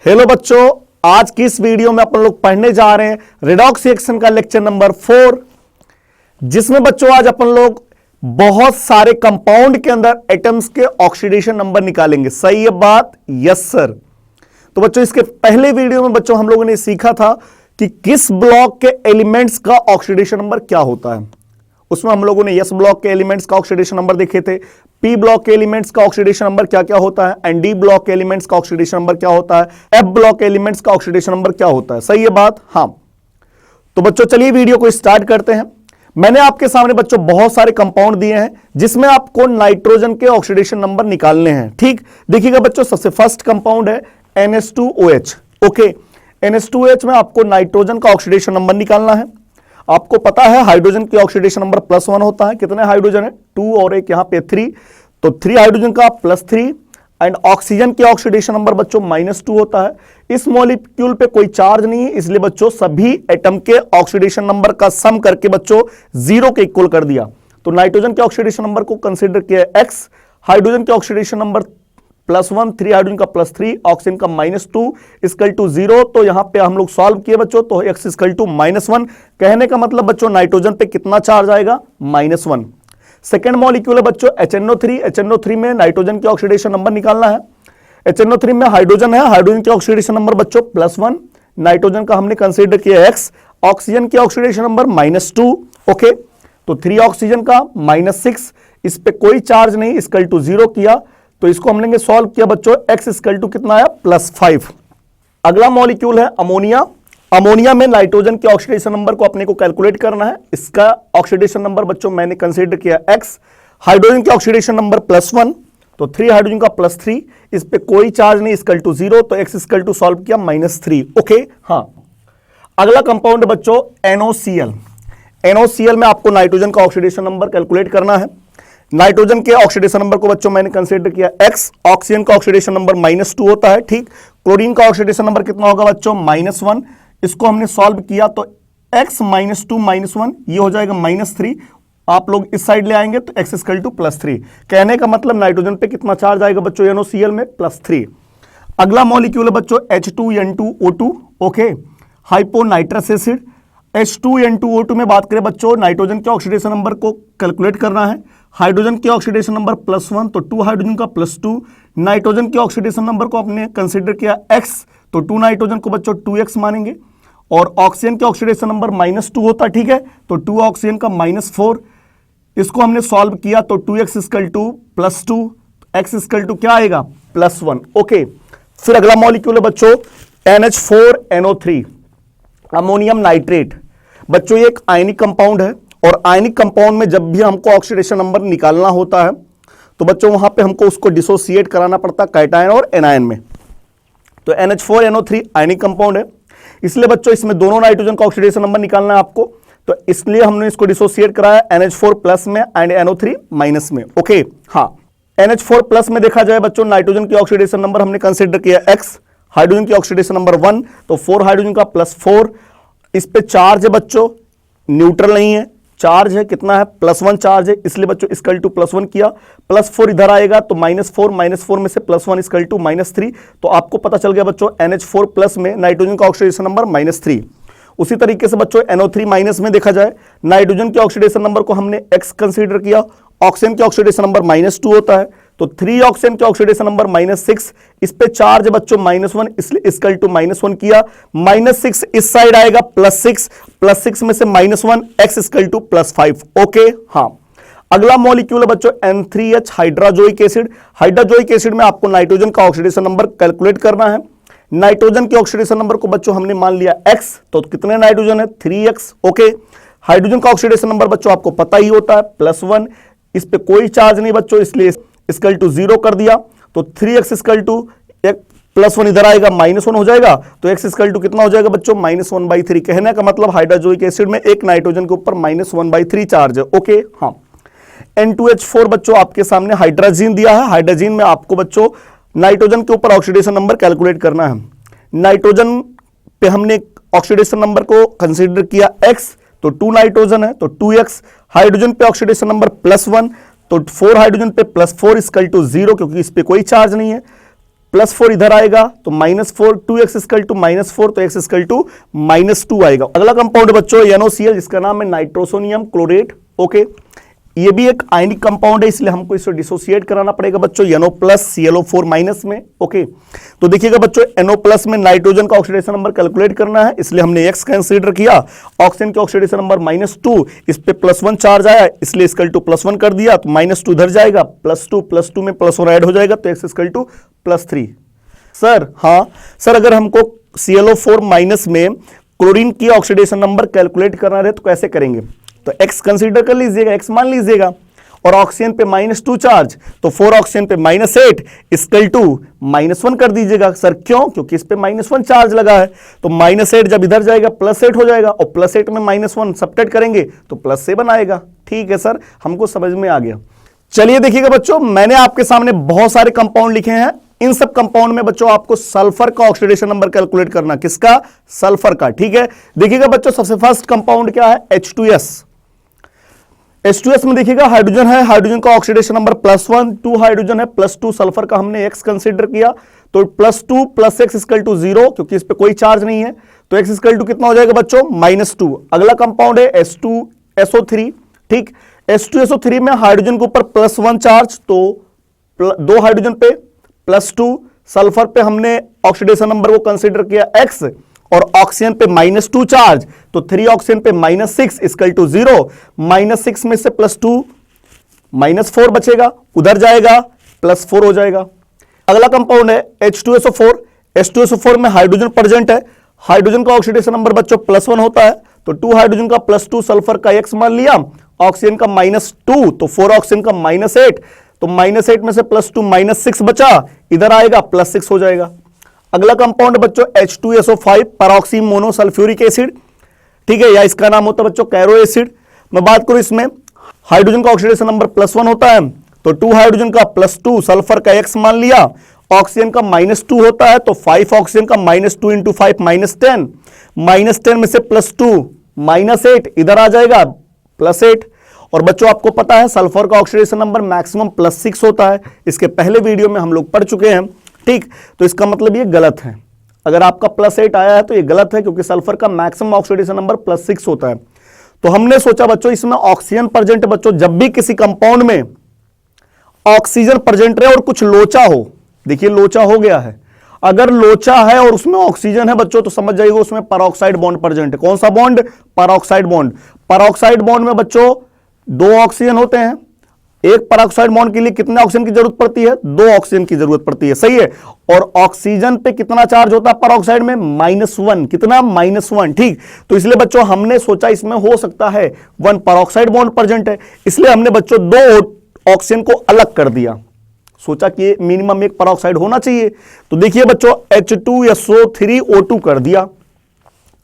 Hello बच्चों, आज की इस वीडियो में अपन लोग पढ़ने जा रहे हैं रेडॉक्स रिएक्शन का लेक्चर नंबर 4, जिसमें बच्चों आज अपन लोग बहुत सारे कंपाउंड के अंदर एटम्स के ऑक्सीडेशन नंबर निकालेंगे। सही है बात? Yes sir. तो बच्चों इसके पहले वीडियो में बच्चों हम लोगों ने सीखा था कि किस ब्लॉक के एलिमेंट्स का ऑक्सीडेशन नंबर क्या होता है। उसमें हम लोगों ने एस ब्लॉक के एलिमेंट्स का ऑक्सीडेशन नंबर देखे थे, पी ब्लॉक के एलिमेंट्स का ऑक्सीडेशन नंबर क्या क्या होता है, एंड डी ब्लॉक के एलिमेंट्स का ऑक्सीडेशन नंबर क्या होता है, एफ ब्लॉक के एलिमेंट्स का ऑक्सीडेशन नंबर क्या होता है। सही है बात? हाँ। तो बच्चों चलिए वीडियो को स्टार्ट करते हैं। मैंने आपके सामने बच्चों बहुत सारे कंपाउंड दिए हैं जिसमें आपको नाइट्रोजन के ऑक्सीडेशन नंबर निकालने हैं। ठीक, देखिएगा बच्चों, सबसे फर्स्ट कंपाउंड है NH2OH। ओके, NH2OH में आपको नाइट्रोजन का ऑक्सीडेशन नंबर निकालना है। आपको पता है हाइड्रोजन की ऑक्सीडेशन नंबर +1 होता है। कितने हाइड्रोजन है? 2 और एक यहां पे 3, तो 3 हाइड्रोजन का +3। एंड ऑक्सीजन की ऑक्सीडेशन नंबर बच्चों -2 होता है। इस मॉलिक्यूल पे कोई चार्ज नहीं है, इसलिए बच्चों सभी एटम के ऑक्सीडेशन नंबर का सम करके बच्चों 0 के इक्वल कर दिया। तो नाइट्रोजन के ऑक्सीडेशन नंबर को कंसीडर किया X, हाइड्रोजन के ऑक्सीडेशन नंबर +1, 3 हाइड्रोजन का +3, ऑक्सीजन का -2 इक्वल टू 0। तो यहां पे हम लोग सॉल्व किए बच्चों, तो X इक्वल टू -1। कहने का मतलब बच्चों नाइट्रोजन पे कितना चार्ज आएगा? -1। सेकेंड मॉलिक्यूल है बच्चों HNO3। HNO3 में नाइट्रोजन के ऑक्सीडेशन नंबर निकालना है। HNO3 में हाइड्रोजन है, हाइड्रोजन के ऑक्सीडेशन नंबर बच्चों +1, नाइट्रोजन का हमने कंसीडर किया X, ऑक्सीजन के ऑक्सीडेशन नंबर -2। ओके, तो 3 ऑक्सीजन का -6, इस पे कोई चार्ज नहीं, इक्वल टू 0 किया। तो इसको हम लेंगे सॉल्व किया बच्चों, X इक्वल टू कितना आया? +5। अगला मॉलिक्यूल है अमोनिया। अमोनिया में नाइट्रोजन के ऑक्सीडेशन नंबर को अपने को कैलकुलेट करना है। इसका ऑक्सीडेशन नंबर बच्चों मैंने कंसीडर किया X, हाइड्रोजन के ऑक्सीडेशन नंबर +1, तो 3 हाइड्रोजन का +3, इस पे कोई चार्ज नहीं, इक्वल टू 0, तो X इक्वल टू सॉल्व किया -3। ओके, हाँ। अगला कंपाउंड बच्चों NOCl। NOCl में आपको नाइट्रोजन का ऑक्सीडेशन नंबर कैलकुलेट करना है। नाइट्रोजन के ऑक्सीडेशन नंबर को बच्चों मैंने कंसीडर किया X, ऑक्सीजन का ऑक्सीडेशन नंबर -2 होता है। ठीक, क्लोरीन का ऑक्सीडेशन नंबर कितना होगा बच्चों? -1। इसको हमने सॉल्व किया तो X -2 -1 ये हो जाएगा -3। आप लोग इस साइड ले आएंगे तो X इक्वल टू +3। कहने का मतलब नाइट्रोजन पे कितना चार्ज आएगा बच्चों NOCl में? +3। अगला मॉलिक्यूल है बच्चों H2N2O2। Okay, hyponitrous acid. H2N2O2 में बात करें बच्चों, नाइट्रोजन के ऑक्सीडेशन नंबर को कैलकुलेट करना है। हाइड्रोजन के ऑक्सीडेशन नंबर +1, तो 2 हाइड्रोजन का +2, नाइट्रोजन के ऑक्सीडेशन नंबर को आपने कंसीडर किया X, तो 2 नाइट्रोजन को बच्चों 2X मानेंगे। और ऑक्सीजन के ऑक्सीडेशन नंबर -2 होता है। ठीक है, तो 2 ऑक्सीजन का -4, इसको हमने सॉल्व किया तो 2X equal to +2, X equal to क्या आएगा? +1। ओके, फिर अगला मॉलिक्यूल है बच्चों NH4NO3, अमोनियम नाइट्रेट। बच्चों ये एक आयनिक कंपाउंड है, और आयनिक कंपाउंड में जब भी हमको ऑक्सीडेशन नंबर निकालना होता है तो बच्चों वहां पे हमको उसको डिसोसिएट कराना पड़ता है कैटायन और एनायन में। तो NH4NO3 आयनिक कंपाउंड है, इसलिए बच्चों इसमें दोनों नाइट्रोजन का ऑक्सीडेशन नंबर निकालना है आपको। तो इसलिए हमने इसको डिसोसिएट कराया NH4+ में एंड NO3- में। ओके, हाँ। NH4+ में देखा जाए बच्चों, नाइट्रोजन की ऑक्सीडेशन नंबर हमने कंसीडर किया X, हाइड्रोजन की ऑक्सीडेशन नंबर 1, तो 4 हाइड्रोजन का +4, इस पे चार्ज है बच्चों, न्यूट्रल नहीं है, चार्ज है कितना है? +1 चार्ज है, इसलिए बच्चों इक्वल टू +1 किया। +4 इधर आएगा तो -4 में से +1 इक्वल टू -3। तो आपको पता चल गया बच्चों NH4+ में नाइट्रोजन का ऑक्सीडेशन नंबर -3। उसी तरीके से बच्चों NO3- में देखा जाए, नाइट्रोजन के ऑक्सीडेशन नंबर को हमने X कंसीडर किया, ऑक्सीजन के ऑक्सीडेशन नंबर -2 होता है, तो 3 ऑक्सीजन के ऑक्सीडेशन नंबर -6, इस पे चार्ज है बच्चों -1, इसलिए इक्वल टू -1 किया। -6 इस साइड आएगा +6 में से -1, X इक्वल टू +5। ओके, हाँ। अगला मॉलिक्यूल है बच्चों N3H hydrazoic acid. Hydrazoic acid में आपको नाइट्रोजन का ऑक्सीडेशन नंबर कैलकुलेट करना है। नाइट्रोजन के ऑक्सीडेशन नंबर को बच्चों हमने मान लिया X, तो कितने नाइट्रोजन है? 3X। ओके, हाइड्रोजन का ऑक्सीडेशन नंबर बच्चों आपको पता ही होता है +1, इस पे कोई चार्ज नहीं बच्चों, इसलिए इक्वल टू 0 कर दिया। तो 3X इक्वल टू +1 इधर आएगा -1 हो जाएगा, तो X इक्वल टू कितना हो जाएगा बच्चों? -1/3। कहने का मतलब हाइड्राजोइक एसिड में एक नाइट्रोजन के ऊपर -1/3 चार्ज है। ओके, हाँ। N2H4 बच्चों आपके सामने हाइड्रोजन दिया है। हाइड्रोजन में आपको बच्चों नाइट्रोजन के ऊपर ऑक्सीडेशन नंबर कैलकुलेट करना है। नाइट्रोजन पे हमने ऑक्सीडेशन नंबर को कंसीडर किया X, तो 2 नाइट्रोजन है तो 2X, हाइड्रोजन पे ऑक्सीडेशन नंबर +1, तो 4 हाइड्रोजन पे +4 इक्वल टू 0, क्योंकि इस पे कोई चार्ज नहीं है। +4 इधर आएगा तो -4, 2x इक्वल टू -4, तो x इक्वल टू -2 आएगा। अगला कंपाउंड बच्चों NaOCl, जिसका नाम है नाइट्रोसोनियम क्लोरेट। ओके, ये भी एक आयनिक कंपाउंड है, इसलिए हमको इसे डिसोसिएट कराना पड़ेगा बच्चों NO+ ClO4- में। ओके, तो देखिएगा बच्चों NO+ में नाइट्रोजन का ऑक्सीडेशन नंबर कैलकुलेट करना है, इसलिए हमने x कंसीडर किया। ऑक्सीजन के ऑक्सीडेशन नंबर -2, इस पे +1 चार्ज आया, इसलिए इक्वल टू +1 कर दिया, तो -2 इधर जाएगा, +2 में +1 ऐड हो जाएगा, तो x इक्वल टू +3। सर हाँ सर, अगर हमको ClO4- में क्लोरीन की ऑक्सीडेशन नंबर कैलकुलेट करना रहे तो कैसे करेंगे? तो x कंसीडर कर लीजिएगा, x मान लीजिएगा, और ऑक्सीजन पे -2 चार्ज, तो 4 ऑक्सीजन पे -8 इक्वल टू -1 कर दीजिएगा। सर क्यों? क्योंकि इस पे -1 चार्ज लगा है, तो -8 जब इधर जाएगा +8 हो जाएगा, और +8 में -1 सब्ट्रैक्ट करेंगे तो +7 आएगा। ठीक है सर, हमको समझ में आ गया। चलिए देखिएगा बच्चों, मैंने आपके सामने बहुत सारे कंपाउंड लिखे हैं। इन सब कंपाउंड में बच्चों आपको सल्फर का ऑक्सीडेशन नंबर कैलकुलेट करना। किसका? सल्फर का। ठीक है, देखिएगा बच्चों, सबसे फर्स्ट कंपाउंड क्या है? H2S। H2S में देखिएगा हाइड्रोजन है, हाइड्रोजन का ऑक्सीडेशन नंबर +1, 2 हाइड्रोजन है, +2 सल्फर का हमने x कंसीडर किया, तो +2 + x इक्वल टू 0, क्योंकि इस पे कोई चार्ज नहीं है, तो x इक्वल टू कितना हो जाएगा बच्चों? -2। अगला कंपाउंड है H2SO3। ठीक, H2SO3 में हाइड्रोजन के ऊपर +1 चार्ज, तो 2 हाइड्रोजन पे +2, सल्फर पे हमने ऑक्सीडेशन नंबर को कंसीडर किया x, और ऑक्सीजन पे -2 चार्ज, तो 3 ऑक्सीजन पे -6 इक्वल टू 0। -6 में से +2 -4 बचेगा, उधर जाएगा, +4 हो जाएगा। अगला कंपाउंड है H2SO4। H2SO4 में हाइड्रोजन प्रेजेंट है, हाइड्रोजन का ऑक्सीडेशन नंबर बच्चों +1 होता है, तो 2 हाइड्रोजन का +2 सल्फर का x मान लिया, ऑक्सीजन का -2, तो 4 ऑक्सीजन का -8, तो -8 में से +2 -6 बचा, इधर आएगा, +6 हो जाएगा। अगला कंपाउंड बच्चों H2SO5 परऑक्सी मोनोसल्फ्यूरिक एसिड। ठीक है, या इसका नाम होता है बच्चों कैरो एसिड। मैं बात करूं, इसमें हाइड्रोजन का ऑक्सीडेशन नंबर +1 होता है, तो 2 हाइड्रोजन का +2 सल्फर का x मान लिया, ऑक्सीजन का -2 होता है, तो 5 ऑक्सीजन का -2 × 5 -10, -10 में से +2 -8 इधर आ जाएगा, +8। और बच्चों आपको पता है सल्फर का ऑक्सीडेशन नंबर मैक्सिमम +6 होता है, इसके पहले वीडियो में हम लोग पढ़ चुके हैं। ठीक, तो इसका मतलब ये गलत है। अगर आपका +8 आया है तो ये गलत है, क्योंकि सल्फर का मैक्सिमम ऑक्सीडेशन नंबर +6 होता है। तो हमने सोचा बच्चों इसमें ऑक्सीजन प्रेजेंट है। बच्चों जब भी किसी कंपाउंड में ऑक्सीजन प्रेजेंट रहे और कुछ लोचा हो, देखिए लोचा हो गया है, अगर लोचा है और उसमें ऑक्सीजन है बच्चों, तो समझ जाइएगा उसमें परऑक्साइड बॉन्ड प्रेजेंट है। कौन सा bond? Peroxide bond. Peroxide bond में बच्चों 2 ऑक्सीजन होते हैं। एक परऑक्साइड बॉन्ड के लिए कितने ऑक्सीजन की जरूरत पड़ती है? 2 ऑक्सीजन की जरूरत पड़ती है, सही है। और ऑक्सीजन पे कितना चार्ज होता है परऑक्साइड में? -1। कितना? -1। ठीक, तो इसलिए बच्चों हमने सोचा इसमें हो सकता है 1 परऑक्साइड बॉन्ड प्रेजेंट है, इसलिए हमने बच्चों 2 ऑक्सीजन को अलग कर दिया। सोचा कि मिनिमम 1 परऑक्साइड होना चाहिए। तो देखिए बच्चों H2SO3O2 कर दिया।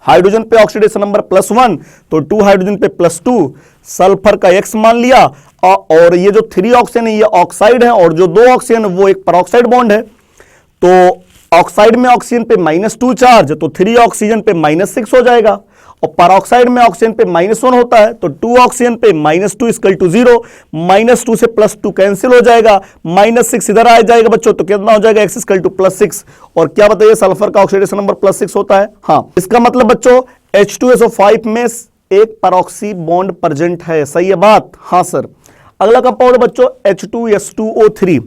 हाइड्रोजन पे ऑक्सीडेशन नंबर +1, तो 2 हाइड्रोजन पे +2, सल्फर का x मान लिया, और ये जो 3 ऑक्सीजन है ये ऑक्साइड है, और जो 2 ऑक्सीजन वो एक परऑक्साइड बॉन्ड है। तो ऑक्साइड में ऑक्सीजन पे -2 चार्ज, तो 3 ऑक्सीजन पे -6 हो जाएगा, और परऑक्साइड में ऑक्सीजन पे -1 होता है, तो 2 ऑक्सीजन पे -2 इक्वल टू 0, -2 से +2 कैंसिल हो जाएगा, -6 इधर आ जाएगा बच्चों, तो कितना हो जाएगा? x equal to +6। और क्या बताइए सल्फर का ऑक्सीडेशन नंबर +6 होता है। हाँ, इसका मतलब बच्चों H2SO5 में एक परऑक्सी बॉन्ड प्रेजेंट है, सही है बात? हाँ सर। अगला कंपाउंड बच्चों H2S2O3।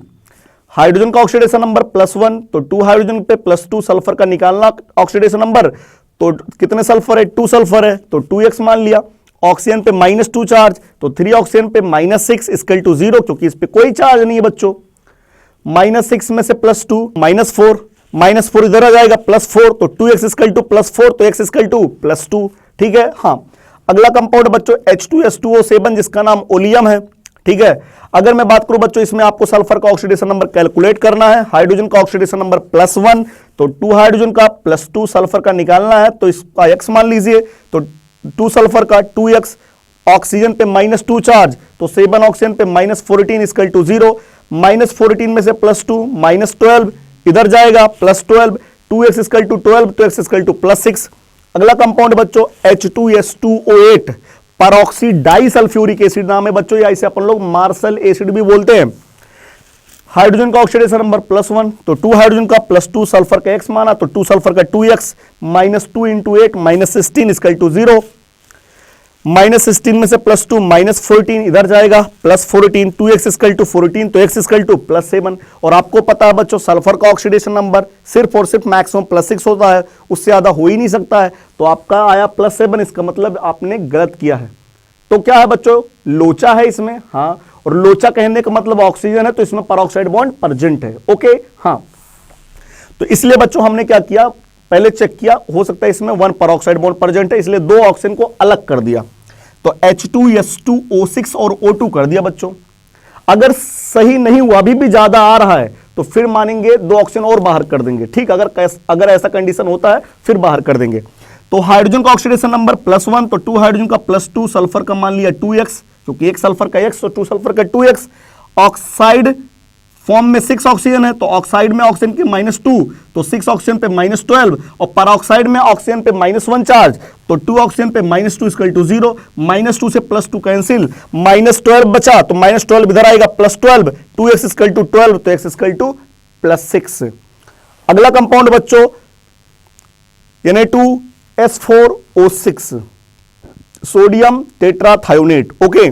हाइड्रोजन का ऑक्सीडेशन नंबर +1, तो 2 हाइड्रोजन पे +2 सल्फर का निकालना ऑक्सीडेशन नंबर, तो कितने सल्फर है? 2 सल्फर है, तो 2x मान लिया। ऑक्सीजन पे -2 चार्ज, तो 3 ऑक्सीजन पे -6 इक्वल टू 0, क्योंकि इस पे कोई चार्ज नहीं है बच्चों। -6 में से +2 -4 इधर आ जाएगा, +4, तो 2x इक्वल टू +4, तो x इक्वल टू +2। ठीक है, हाँ। अगला कंपाउंड बच्चों H2S2O7, जिसका नाम ओलियम है। ठीक है, अगर मैं बात करूं बच्चों इसमें आपको सल्फर का ऑक्सीडेशन नंबर कैलकुलेट करना है। हाइड्रोजन का ऑक्सीडेशन नंबर +1, तो 2 हाइड्रोजन का +2 सल्फर का निकालना है, तो इसका x मान लीजिए, तो 2 सल्फर का 2x, ऑक्सीजन पे -2 चार्ज, तो 7 ऑक्सीजन पे -14 इक्वल टू 0, -14 में से +2 -12 इधर जाएगा, +12, 2x इक्वल टू 12, तो x इक्वल टू +6। अगला कंपाउंड बच्चों H2S2O8 परऑक्सी डाई सल्फ्यूरिक एसिड नाम है बच्चों, या इसे अपन लोग मार्शल एसिड भी बोलते हैं। हाइड्रोजन का ऑक्सीडेशन नंबर +1, तो 2 हाइड्रोजन का +2 सल्फर का x माना, तो 2 सल्फर का 2x, -2 × 8 -16 = 0, -16 में से +2 -14 इधर जाएगा, +14, 2x = 14, तो x = +7। और आपको पता है बच्चों सल्फर का ऑक्सीडेशन नंबर सिर्फ और सिर्फ मैक्सिमम +6 होता है, उससे ज्यादा हो ही नहीं सकता है, तो आपका आया +7, इसका मतलब आपने गलत किया है। तो क्या है बच्चों, लोचा है इसमें, हाँ, और लोचा कहने का मतलब ऑक्सीजन है, तो इसमें पेरोक्साइड बॉन्ड प्रेजेंट है। ओके, हाँ, तो इसलिए बच्चों हमने क्या किया, पहले चेक किया, हो सकता है इसमें 1 पेरोक्साइड बॉन्ड प्रेजेंट है, इसलिए 2 ऑक्सीजन को अलग कर दिया, तो H2S2O6 और O2 कर दिया बच्चों। अगर सही नहीं हुआ, अभी भी ज्यादा आ रहा है, तो फिर मानेंगे 2 ऑक्सीजन और बाहर कर देंगे। ठीक, अगर ऐसा कंडीशन होता है फिर बाहर कर देंगे। तो हाइड्रोजन का ऑक्सीडेशन नंबर +1, तो 2 हाइड्रोजन का +2 सल्फर का मान लिया 2x, क्योंकि 1 सल्फर का x, तो 2 सल्फर का 2x। ऑक्साइड फॉर्म में 6 ऑक्सीजन है, तो ऑक्साइड में ऑक्सीजन के -2, तो 6 ऑक्सीजन पे -12, और पेरोक्साइड में ऑक्सीजन पे -1 चार्ज, तो 2 ऑक्सीजन पे -2 = 0, -2 से +2 कैंसिल, -12 बचा, तो -12 इधर आएगा, +12, 2x = 12, तो x = +6। अगला कंपाउंड बच्चों Na2S4O6 sodium tetrathionate. Okay,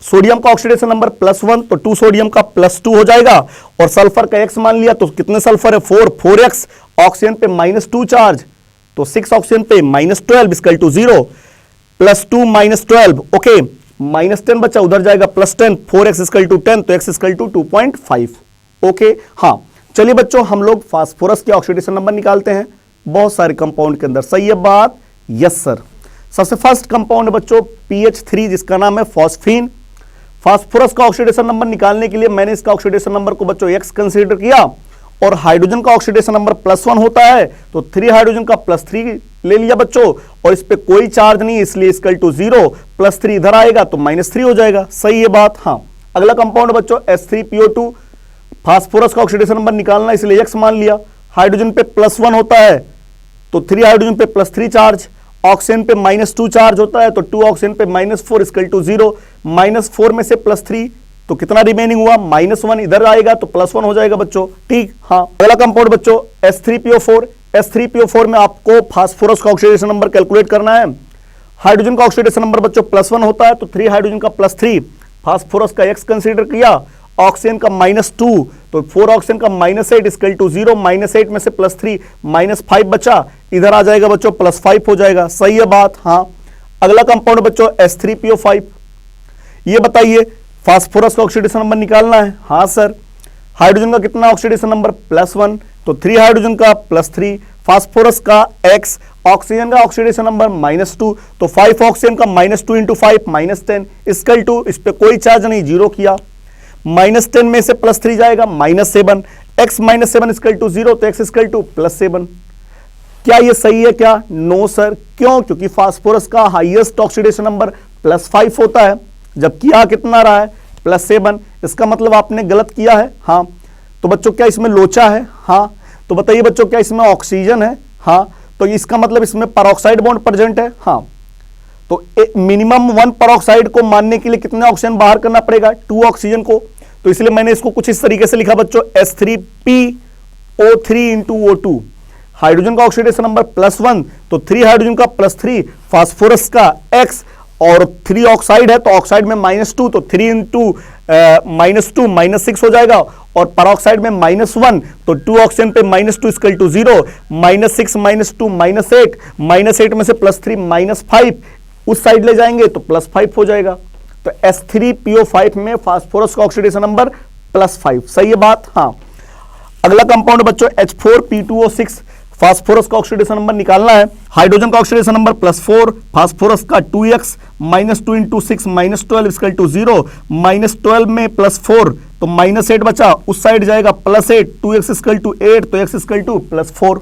sodium का ऑक्सीडेशन नंबर +1, तो 2 सोडियम का +2 हो जाएगा, और सल्फर का x मान लिया, तो कितने सल्फर है, 4x, ऑक्सीजन पे -2 चार्ज, तो 6 ऑक्सीजन पे -12 = 0, +2 -12, ओके, -10 बचा, उधर जाएगा +10, 4x = 10, तो x = 2.5। ओके, हाँ, चलिए बच्चों हम लोग फास्फोरस के ऑक्सीडेशन नंबर निकालते हैं बहुत सारे कंपाउंड के अंदर। सही है बात? Yes sir. सबसे फर्स्ट कंपाउंड बच्चों PH3, जिसका नाम है फॉस्फीन। फास्फोरस का ऑक्सीडेशन नंबर निकालने के लिए मैंने इसका ऑक्सीडेशन नंबर को बच्चों x कंसीडर किया, और हाइड्रोजन का ऑक्सीडेशन नंबर +1 होता है, तो 3 हाइड्रोजन का +3 ले लिया बच्चों, और इस पे कोई चार्ज नहीं, इसलिए = 0, +3 इधर आएगा तो -3 हो जाएगा। सही है बात? हाँ। अगला कंपाउंड बच्चों H3PO2, फास्फोरस का ऑक्सीडेशन नंबर निकालना, इसलिए x मान लिया, हाइड्रोजन पे +1 होता है, तो 3 हाइड्रोजन पे +3 चार्ज, ऑक्सीजन पे -2 चार्ज होता है, तो 2 ऑक्सीजन पे -4 = 0, -4 में से +3, तो कितना रिमेनिंग हुआ, -1 इधर आएगा तो +1 हो जाएगा बच्चों। ठीक, हाँ। अगला कंपाउंड बच्चों H3PO4, H3PO4 में आपको फास्फोरस का ऑक्सीडेशन नंबर कैलकुलेट करना है। हाइड्रोजन का ऑक्सीडेशन नंबर बच्चों +1 होता है, तो 3 हाइड्रोजन का +3, फास्फोरस का x कंसीडर किया, ऑक्सीजन का -2, तो 4 ऑक्सीजन का -8 = 0, -8 में से +3, -5 बचा, इधर आ जाएगा बच्चों +5 हो जाएगा। सही है बात? हाँ। अगला कंपाउंड बच्चों H3PO5, ये बताइए फास्फोरस का ऑक्सीडेशन नंबर निकालना है। हाँ सर। हाइड्रोजन का कितना ऑक्सीडेशन नंबर, +1, तो 3 हाइड्रोजन का +3, फास्फोरस का x, ऑक्सीजन का ऑक्सीडेशन नंबर -2, तो 5 ऑक्सीजन का -2 × 5 -10 = इस पे कोई चार्ज नहीं, 0 किया, -10 में से +3 जाएगा, -7, x -7 = 0, तो x = +7। क्या ये सही है क्या? No sir. क्यों? क्योंकि फास्फोरस का हाईएस्ट ऑक्सीडेशन नंबर +5 होता है, जबकि यहां कितना रहा है, +7। इसका मतलब आपने गलत किया है। हाँ, तो बच्चों क्या इसमें लोचा है? हाँ। तो बताइए बच्चों क्या इसमें ऑक्सीजन है? हाँ, तो इसका मतलब इसमें पेरोक्साइड बॉन्ड प्रेजेंट है। हाँ, तो मिनिमम 1 पेरोक्साइड को मानने के लिए कितने ऑक्सीजन बाहर करना पड़ेगा, 2 ऑक्सीजन को, तो इसलिए मैंने इसको कुछ इस तरीके से लिखा बच्चों H3PO3 × O2। हाइड्रोजन का ऑक्सीडेशन नंबर +1, तो 3 हाइड्रोजन का +3, फास्फोरस का x, और 3 ऑक्साइड है, तो ऑक्साइड में -2, तो 3 × -2 -6 हो जाएगा, और पेरोक्साइड में -1, तो 2 ऑक्सीजन पे -2 = 0, -6 -2 -8, -8 में से +3 -5, उस साइड ले जाएंगे तो +5 हो जाएगा। तो H3PO5 में फास्फोरस का ऑक्सीडेशन नंबर +5। सही है बात? हाँ। अगला कंपाउंड बच्चों H4P2O6, फास्फोरस का ऑक्सीडेशन नंबर निकालना है। हाइड्रोजन का ऑक्सीडेशन नंबर +4, फास्फोरस का 2x, -2 × 6 -12 = 0, -12 में +4, तो -8 बचा, उस साइड जाएगा +8, 2x = 8, तो x = +4।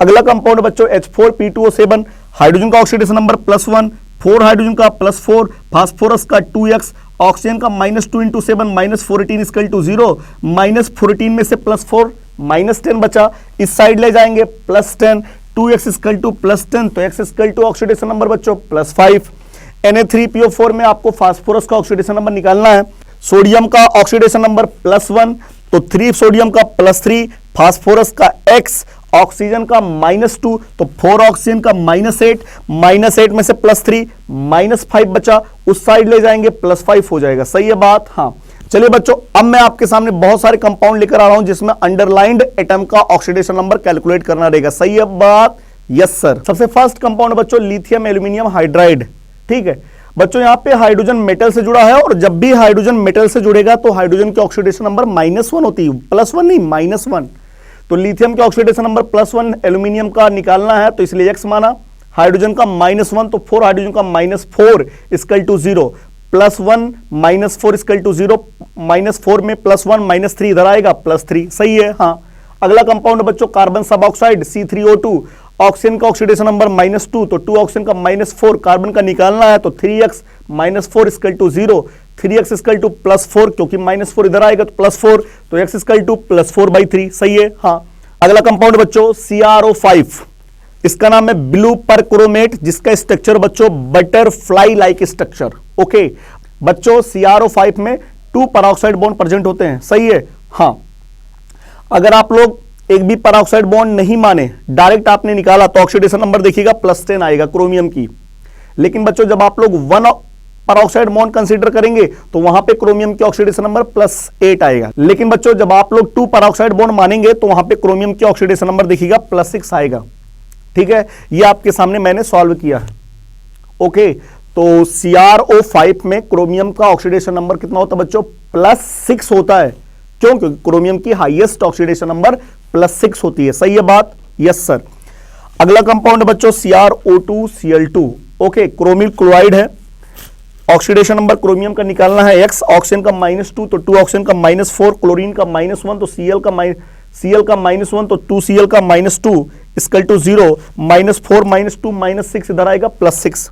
अगला कंपाउंड बच्चों H4P2O7, हाइड्रोजन का ऑक्सीडेशन नंबर +1, 4 हाइड्रोजन का +4, फास्फोरस का 2x, ऑक्सीजन का -2 × 7 -14 = 0, -14 में से +4, -10 बचा, इस साइड ले जाएंगे +10, 2x = +10, तो x = ऑक्सीडेशन नंबर बच्चों +5। Na3PO4 में आपको फास्फोरस का ऑक्सीडेशन नंबर निकालना है। सोडियम का ऑक्सीडेशन नंबर +1, तो 3 सोडियम का +3, फास्फोरस का X, ऑक्सीजन का -2, तो 4 ऑक्सीजन का -8, -8 में से +3, -5 बचा, उस साइड ले जाएंगे +5 हो जाएगा। सही है बात? हाँ। चलिए बच्चों, अब मैं आपके सामने बहुत सारे कंपाउंड लेकर आ रहा हूं जिसमें अंडरलाइंड एटम का ऑक्सीडेशन नंबर कैलकुलेट करना रहेगा। सही है बात? Yes sir. सबसे फर्स्ट कंपाउंड बच्चों लिथियम एल्यूमिनियम हाइड्राइड। ठीक है बच्चों, यहां पे हाइड्रोजन मेटल से जुड़ा है और जब भी हाइड्रोजन मेटल से जुड़ेगा तो हाइड्रोजन की ऑक्सीडेशन नंबर -1 होती है, +1 नहीं, -1। तो लिथियम के ऑक्सीडेशन नंबर +1, एल्यूमिनियम का निकालना है तो इसलिए x माना, हाइड्रोजन का -1 तो 4 हाइड्रोजन का -4 इक्वल टू 0, +1 -4 इक्वल टू 0, -4 में +1 -3 इधर आएगा +3। सही है? हाँ। अगला कंपाउंड बच्चों कार्बन सब ऑक्साइड C3O2, ऑक्सीजन का ऑक्सीडेशन नंबर -2 तो 2 ऑक्सीजन का -4, कार्बन का निकालना है तो 3x -4 equal to 0, 3x equal to +4 क्योंकि -4 इधर आएगा तो +4, तो x इक्वल टू +4/3। सही है? हाँ। अगला कंपाउंड बच्चों CrO5, इसका नाम है ब्लू परक्रोमेट, जिसका स्ट्रक्चर बच्चों बटरफ्लाई लाइक स्ट्रक्चर। ओके बच्चों, CrO5 में 2 पेरोक्साइड बॉन्ड प्रेजेंट होते हैं। सही है? हाँ। अगर आप लोग एक भी पेरोक्साइड बॉन्ड नहीं माने, डायरेक्ट आपने निकाला तो ऑक्सीडेशन नंबर देखिएगा +10 आएगा क्रोमियम की। लेकिन बच्चों जब आप लोग 1 पेरोक्साइड बॉन्ड कंसीडर करेंगे तो वहां पे क्रोमियम की ऑक्सीडेशन नंबर +8 आएगा। लेकिन बच्चों जब आप लोग 2 पेरोक्साइड बॉन्ड मानेंगे तो वहां पे क्रोमियम की ऑक्सीडेशन नंबर देखिएगा +6 आएगा। ठीक है, ये आपके सामने मैंने सॉल्व किया है। ओके, तो CrO5 में क्रोमियम का ऑक्सीडेशन नंबर कितना होता है बच्चों? +6 होता है। क्यों? क्योंकि क्रोमियम की हाईएस्ट ऑक्सीडेशन नंबर +6 होती है। सही है बात? Yes sir. अगला कंपाउंड बच्चों CrO2Cl2। ओके, क्रोमिल क्लोराइड है, ऑक्सीडेशन नंबर क्रोमियम का निकालना है X, ऑक्सीजन का -2 तो 2 ऑक्सीजन का -4, क्लोरीन का -1 तो Cl का -1 तो 2Cl का -2 इक्वल टू 0, -4 -2 -6 इधर आएगा +6।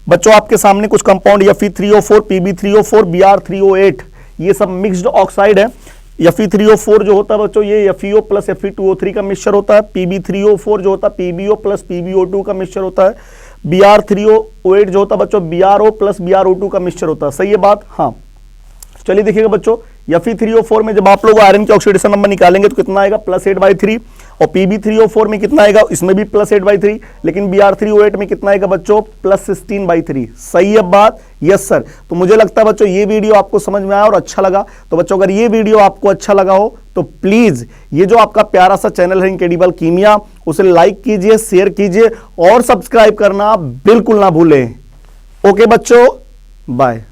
बच्चों आपके सामने कुछ कंपाउंड Fe3O4, Pb3O4, Br3O8, ये सब मिक्स्ड ऑक्साइड है। Fe3O4 जो होता है बच्चों ये FeO प्लस Fe2O3 का मिक्सचर होता है। Pb3O4 जो होता है PbO प्लस PbO2 का मिक्सचर होता है। Br3O8 जो होता है बच्चों Bro प्लस Bro2 का मिक्सचर होता है। सही है बात? हाँ। चलिए देखिएगा बच्चों, Fe3O4 में जब आप लोग आयरन के ऑक्सीडेशन नंबर निकालेंगे तो कितना आएगा? +8/3। और Pb3O4 में कितना आएगा? इसमें भी +8/3। लेकिन Br3O8 में कितना आएगा बच्चों? +16/3। सही है बात? Yes sir. तो मुझे लगता है बच्चों ये वीडियो आपको समझ में आया और अच्छा लगा। तो बच्चों अगर ये वीडियो आपको अच्छा लगा हो तो प्लीज ये जो आपका प्यारा सा चैनल है इनक्रेडिबल कीमिया, उसे लाइक कीजिए, शेयर कीजिए और सब्सक्राइब करना बिल्कुल ना भूलें। ओके बच्चों, बाय।